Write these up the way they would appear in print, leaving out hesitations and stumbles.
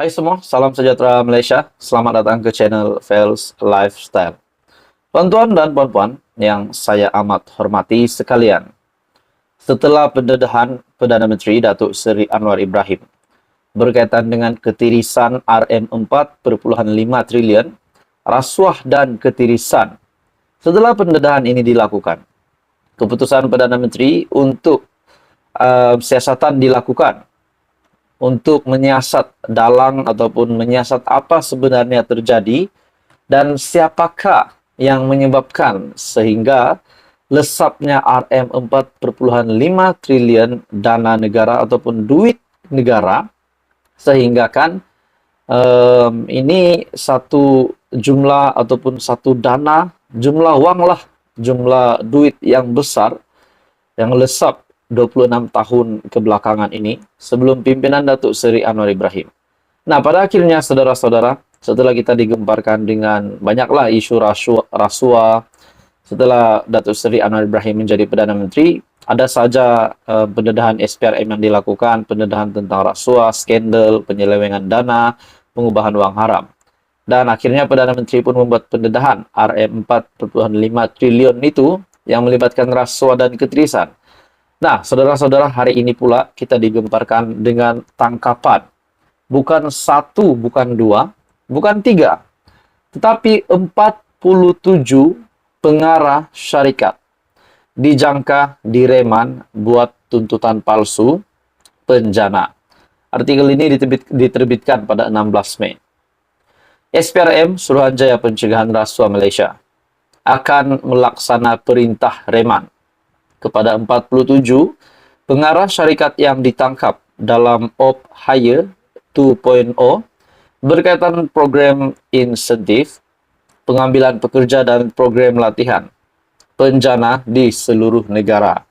Hai semua, salam sejahtera Malaysia. Selamat datang ke channel Fels Lifestyle. Tuan-tuan dan puan-puan yang saya amat hormati sekalian. Setelah pendedahan Perdana Menteri Datuk Seri Anwar Ibrahim berkaitan dengan ketirisan RM4.5 triliun, rasuah dan ketirisan. Setelah pendedahan ini dilakukan, keputusan Perdana Menteri untuk siasatan dilakukan untuk menyiasat dalang ataupun menyiasat apa sebenarnya terjadi dan siapakah yang menyebabkan sehingga lesapnya RM4.5 triliun dana negara ataupun duit negara, sehingga kan ini satu jumlah ataupun satu dana, jumlah wang lah, jumlah duit yang besar yang lesap 26 tahun kebelakangan ini sebelum pimpinan Datuk Seri Anwar Ibrahim. Nah, pada akhirnya saudara-saudara, setelah kita digemparkan dengan banyaklah isu rasuah, setelah Datuk Seri Anwar Ibrahim menjadi Perdana Menteri, ada saja pendedahan SPRM yang dilakukan, pendedahan tentang rasuah, skandal, penyelewengan dana, pengubahan wang haram. Dan akhirnya Perdana Menteri pun membuat pendedahan RM4.5 triliun itu yang melibatkan rasuah dan ketirisan. Nah, saudara-saudara, hari ini pula kita digemparkan dengan tangkapan. Bukan satu, bukan dua, bukan tiga, tetapi 47 pengarah syarikat dijangka direman buat tuntutan palsu penjana. Artikel ini diterbitkan pada 16 Mei. SPRM, Suruhanjaya Pencegahan Rasuah Malaysia, akan melaksana perintah reman kepada 47 pengarah syarikat yang ditangkap dalam Op Hire 2.0 berkaitan program insentif, pengambilan pekerja dan program latihan penjana di seluruh negara.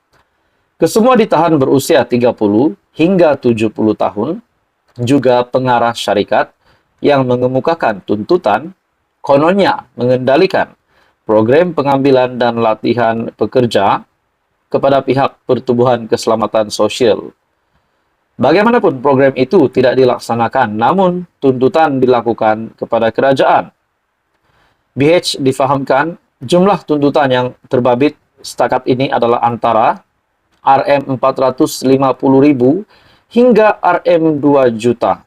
Kesemua ditahan berusia 30 hingga 70 tahun, juga pengarah syarikat yang mengemukakan tuntutan kononnya mengendalikan program pengambilan dan latihan pekerja kepada pihak Pertubuhan Keselamatan Sosial. Bagaimanapun program itu tidak dilaksanakan, namun tuntutan dilakukan kepada kerajaan. BH difahamkan jumlah tuntutan yang terbabit setakat ini adalah antara RM450.000 hingga RM2 juta.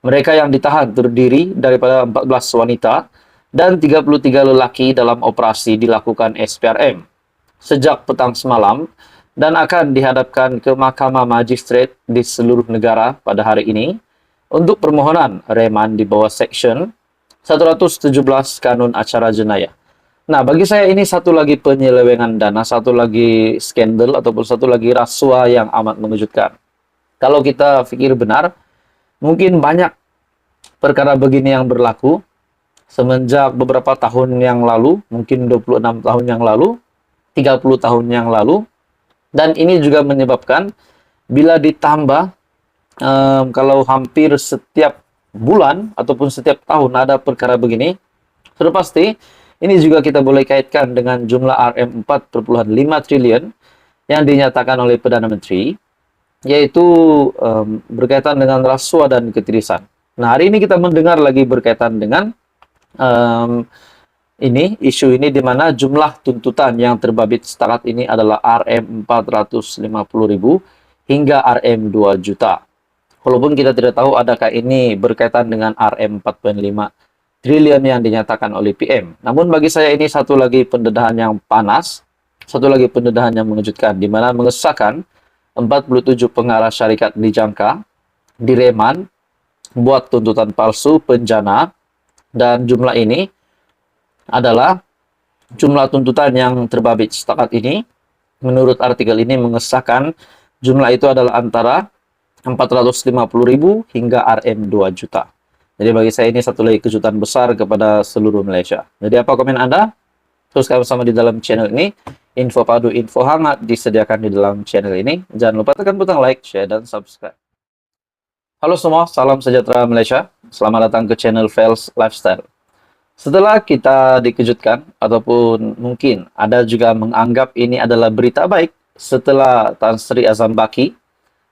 Mereka yang ditahan terdiri daripada 14 wanita dan 33 lelaki dalam operasi dilakukan SPRM sejak petang semalam dan akan dihadapkan ke Mahkamah Magistrat di seluruh negara pada hari ini untuk permohonan reman di bawah Seksyen 117 Kanun Acara Jenayah. Nah, bagi saya ini satu lagi penyelewengan dana, satu lagi skandal ataupun satu lagi rasuah yang amat mengejutkan. Kalau kita pikir benar, mungkin banyak perkara begini yang berlaku semenjak beberapa tahun yang lalu, mungkin 26 tahun yang lalu, 30 tahun yang lalu, dan ini juga menyebabkan bila ditambah kalau hampir setiap bulan ataupun setiap tahun ada perkara begini, sudah pasti ini juga kita boleh kaitkan dengan jumlah RM4.5 triliun yang dinyatakan oleh Perdana Menteri, yaitu berkaitan dengan rasuah dan ketirisan. Nah, hari ini kita mendengar lagi berkaitan dengan isu ini di mana jumlah tuntutan yang terbabit setakat ini adalah RM450.000 hingga RM2 juta. Walaupun kita tidak tahu adakah ini berkaitan dengan RM4.5 triliun yang dinyatakan oleh PM. Namun bagi saya ini satu lagi pendedahan yang panas, satu lagi pendedahan yang mengejutkan, di mana mengesahkan 47 pengarah syarikat dijangka direman buat tuntutan palsu penjana, dan jumlah ini adalah jumlah tuntutan yang terbabit setakat ini. Menurut artikel ini mengesahkan jumlah itu adalah antara 450.000 hingga RM2 juta. Jadi bagi saya ini satu lagi kejutan besar kepada seluruh Malaysia. Jadi apa komen Anda? Teruskan bersama di dalam channel ini. Info padu, info hangat disediakan di dalam channel ini. Jangan lupa tekan butang like, share, dan subscribe. Halo semua, salam sejahtera Malaysia. Selamat datang ke channel Fels Lifestyle. Setelah kita dikejutkan, ataupun mungkin ada juga menganggap ini adalah berita baik setelah Tan Sri Azam Baki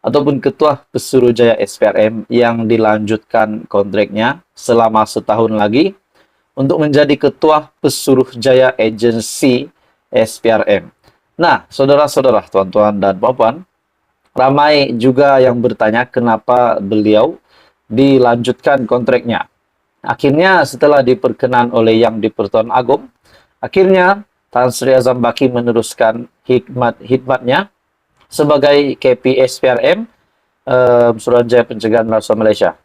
ataupun Ketua Pesuruhjaya SPRM yang dilanjutkan kontraknya selama setahun lagi untuk menjadi Ketua Pesuruhjaya Agensi SPRM. Nah, saudara-saudara, tuan-tuan dan puan-puan, ramai juga yang bertanya kenapa beliau dilanjutkan kontraknya. Akhirnya setelah diperkenan oleh Yang di-Pertuan Agong, akhirnya Tan Sri Azam Baki meneruskan hikmatnya sebagai KP SPRM, Suruhanjaya Pencegahan Rasuah Malaysia.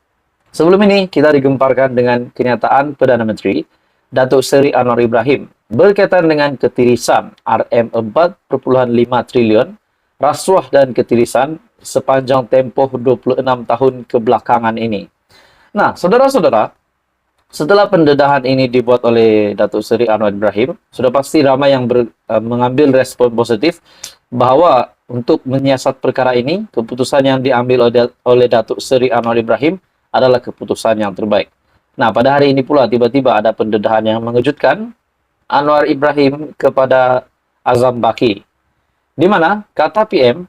Sebelum ini kita digemparkan dengan kenyataan Perdana Menteri Datuk Seri Anwar Ibrahim berkaitan dengan ketirisan RM4.5 triliun rasuah dan ketirisan sepanjang tempoh 26 tahun kebelakangan ini. Nah, saudara-saudara, setelah pendedahan ini dibuat oleh Datuk Seri Anwar Ibrahim, sudah pasti ramai yang mengambil respon positif bahwa untuk menyiasat perkara ini, keputusan yang diambil oleh Datuk Seri Anwar Ibrahim adalah keputusan yang terbaik. Nah, pada hari ini pula tiba-tiba ada pendedahan yang mengejutkan Anwar Ibrahim kepada Azam Baki, di mana kata PM,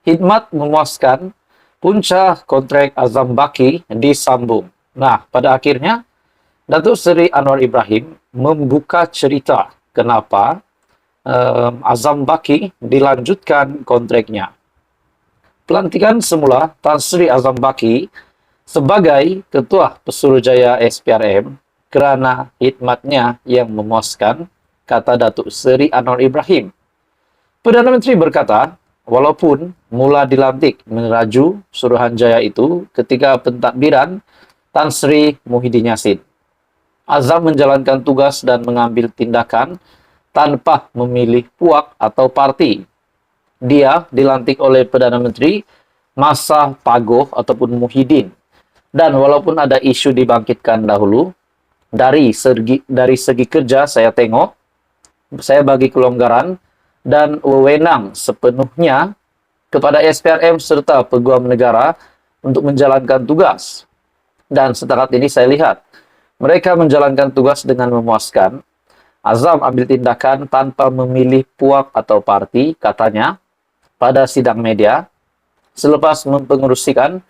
khidmat memuaskan, punca kontrak Azam Baki disambung. Nah, pada akhirnya Datuk Seri Anwar Ibrahim membuka cerita kenapa Azam Baki dilanjutkan kontraknya. Pelantikan semula Tan Sri Azam Baki sebagai Ketua Pesuruhjaya SPRM kerana khidmatnya yang memuaskan, kata Datuk Seri Anwar Ibrahim. Perdana Menteri berkata, walaupun mula dilantik meneraju Suruhanjaya itu ketika pentadbiran Tan Sri Muhyiddin Yassin, Azam menjalankan tugas dan mengambil tindakan tanpa memilih puak atau parti. Dia dilantik oleh Perdana Menteri masa Pagoh ataupun Muhyiddin. Dan walaupun ada isu dibangkitkan dahulu, dari segi kerja saya tengok, saya bagi kelonggaran dan wewenang sepenuhnya kepada SPRM serta Peguam Negara untuk menjalankan tugas. Dan setakat ini saya lihat, mereka menjalankan tugas dengan memuaskan. Azam ambil tindakan tanpa memilih puak atau parti, katanya, pada sidang media, selepas mempengerusikan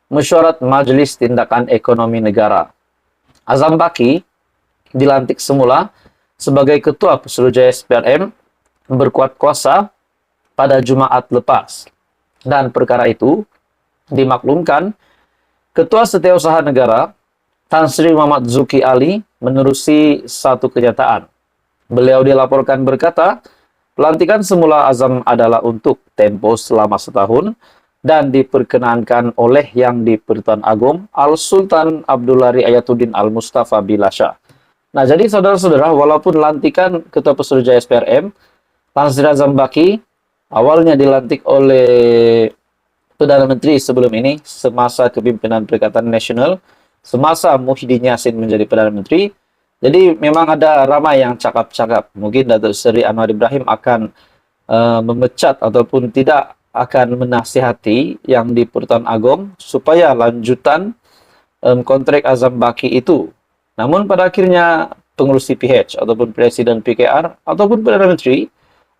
mesyuarat Majlis Tindakan Ekonomi Negara. Azam Baki dilantik semula sebagai Ketua Pesuruhjaya SPRM berkuat kuasa pada Jumaat lepas. Dan perkara itu dimaklumkan Ketua Setiausaha Negara Tan Sri Muhammad Zulkifli Ali menerusi satu kenyataan. Beliau dilaporkan berkata, pelantikan semula Azam adalah untuk tempo selama setahun dan diperkenankan oleh Yang di-Pertuan Agong Al-Sultan Abdullah Riayatuddin Al-Mustafa Bilasha. Nah, jadi saudara-saudara, walaupun lantikan Ketua Pesuruhjaya SPRM, Tan Sri Azam Baki awalnya dilantik oleh Perdana Menteri sebelum ini semasa kepimpinan Perikatan Nasional, semasa Muhyiddin Yassin menjadi Perdana Menteri. Jadi memang ada ramai yang cakap-cakap mungkin Datuk Seri Anwar Ibrahim akan memecat ataupun tidak akan menasihati Yang di-Pertuan Agong supaya lanjutan kontrak Azam Baki itu. Namun pada akhirnya pengurusi PH ataupun Presiden PKR ataupun Perdana Menteri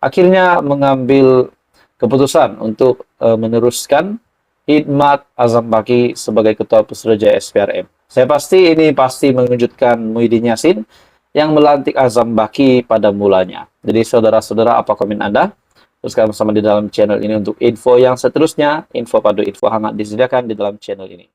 akhirnya mengambil keputusan untuk meneruskan khidmat Azam Baki sebagai Ketua Pesuruhjaya SPRM. Saya pasti ini pasti mengejutkan Muhyiddin Yassin yang melantik Azam Baki pada mulanya. Jadi saudara-saudara, apa komen Anda? Teruskan bersama di dalam channel ini untuk info yang seterusnya. Info padu, info hangat disediakan di dalam channel ini.